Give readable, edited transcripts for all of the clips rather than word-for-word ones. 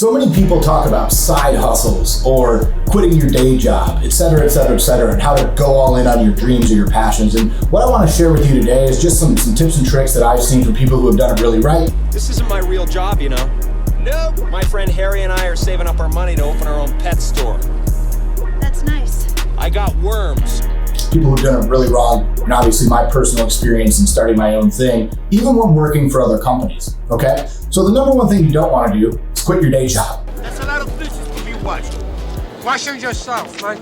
So many people talk about side hustles or quitting your day job, et cetera, and how to go all in on your dreams or your passions. And what I want to share with you today is just some tips and tricks that I've seen from people who have done it really right. This isn't my real job, you know. Nope. My friend Harry and I are saving up our money to open our own pet store. That's nice. I got worms. People who've done it really wrong, and obviously my personal experience in starting my own thing, even when working for other companies, okay? So the number one thing you don't want to do is quit your day job. That's a lot of dishes to be washed. Wash them yourself, man.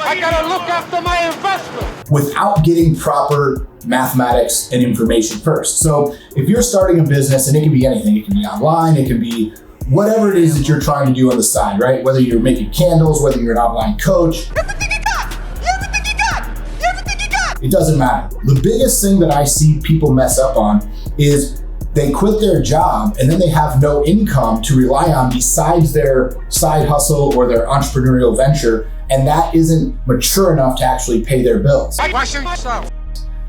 I gotta look after my investment. Without getting proper mathematics and information first. So if you're starting a business, and it can be anything, it can be online, it can be whatever it is that you're trying to do on the side, right? Whether you're making candles, whether you're an online coach. It doesn't matter. The biggest thing that I see people mess up on is they quit their job and then they have no income to rely on besides their side hustle or their entrepreneurial venture, and that isn't mature enough to actually pay their bills. Wash yourself.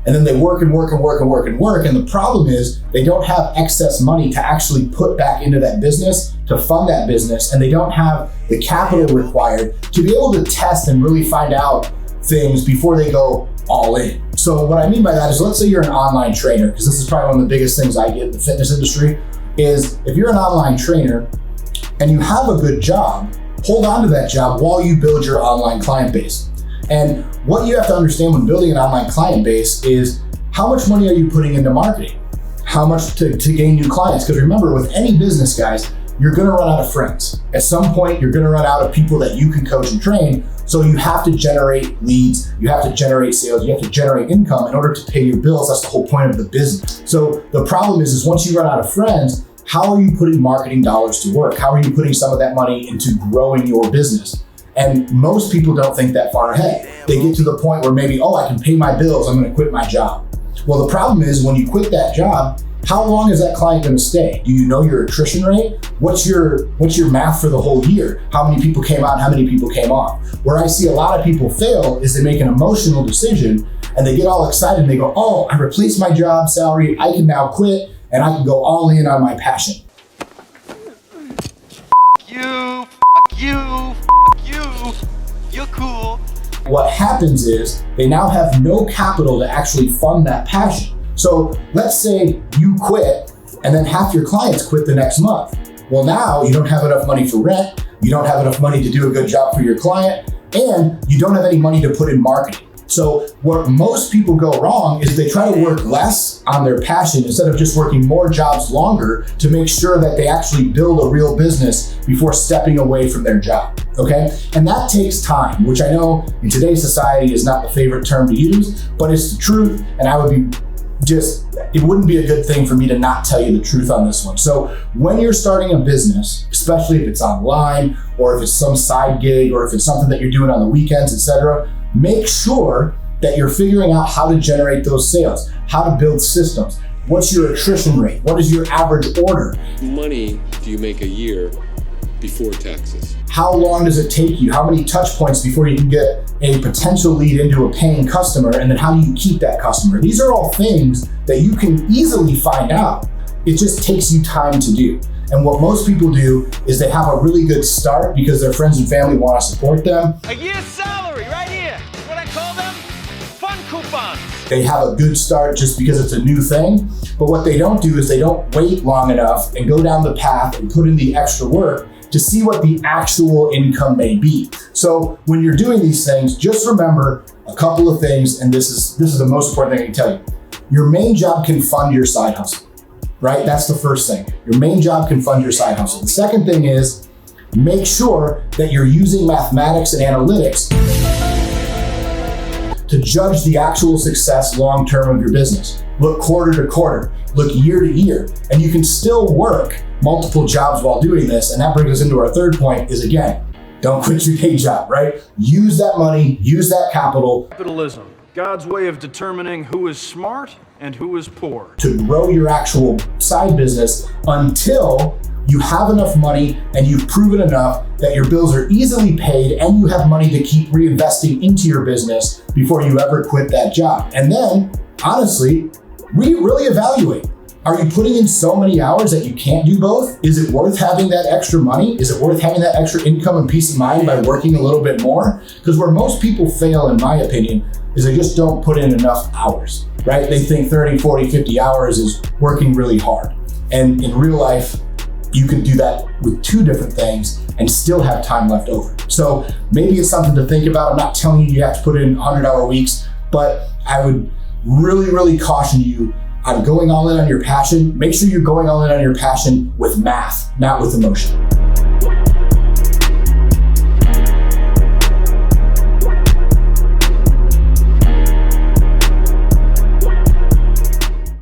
And then they work, and the problem is they don't have excess money to actually put back into that business, to fund that business, and they don't have the capital required to be able to test and really find out things before they go all in. So what I mean by that is, let's say you're an online trainer, because this is probably one of the biggest things I get in the fitness industry, is if you're an online trainer and you have a good job, hold on to that job while you build your online client base. And what you have to understand when building an online client base is, how much money are you putting into marketing? How much to gain new clients? Because remember, with any business, guys, you're gonna run out of friends. At some point, you're gonna run out of people that you can coach and train. So you have to generate leads, you have to generate sales, you have to generate income in order to pay your bills. That's the whole point of the business. So the problem is once you run out of friends, how are you putting marketing dollars to work? How are you putting some of that money into growing your business? And most people don't think that far ahead. They get to the point where maybe, I can pay my bills, I'm gonna quit my job. Well, the problem is when you quit that job, how long is that client gonna stay? Do you know your attrition rate? What's your math for the whole year? How many people came out, how many people came off? Where I see a lot of people fail is they make an emotional decision and they get all excited and they go, I replaced my job salary, I can now quit and I can go all in on my passion. You, you're cool. What happens is they now have no capital to actually fund that passion. So let's say you quit and then half your clients quit the next month. Well, now you don't have enough money for rent, you don't have enough money to do a good job for your client, and you don't have any money to put in marketing. So what most people go wrong is they try to work less on their passion instead of just working more jobs longer to make sure that they actually build a real business before stepping away from their job, okay? And that takes time, which I know in today's society is not the favorite term to use, but it's the truth, and I would be it wouldn't be a good thing for me to not tell you the truth on this one. So when you're starting a business, especially if it's online or if it's some side gig or if it's something that you're doing on the weekends, etc., make sure that you're figuring out how to generate those sales, how to build systems. What's your attrition rate? What is your average order? Money do you make a year before taxes? How long does it take you? How many touch points before you can get a potential lead into a paying customer? And then how do you keep that customer? These are all things that you can easily find out. It just takes you time to do. And what most people do is they have a really good start because their friends and family want to support them. A year's salary right here. What I call them? Fun coupons. They have a good start just because it's a new thing. But what they don't do is they don't wait long enough and go down the path and put in the extra work to see what the actual income may be. So when you're doing these things, just remember a couple of things, and this is the most important thing I can tell you. Your main job can fund your side hustle, right? That's the first thing. Your main job can fund your side hustle. The second thing is make sure that you're using mathematics and analytics to judge the actual success long-term of your business. Look quarter to quarter, look year to year, and you can still work multiple jobs while doing this. And that brings us into our third point is, again, don't quit your day job, right? Use that money, use that capital. Capitalism, God's way of determining who is smart and who is poor. To grow your actual side business until you have enough money and you've proven enough that your bills are easily paid and you have money to keep reinvesting into your business before you ever quit that job. And then, honestly, really evaluate. Are you putting in so many hours that you can't do both? Is it worth having that extra money? Is it worth having that extra income and peace of mind by working a little bit more? Because where most people fail, in my opinion, is they just don't put in enough hours, right? They think 30, 40, 50 hours is working really hard. And in real life, you can do that with 2 different things and still have time left over. So maybe it's something to think about. I'm not telling you have to put in 100-hour weeks, but I would really, really caution you on going all in on your passion. Make sure you're going all in on your passion with math, not with emotion.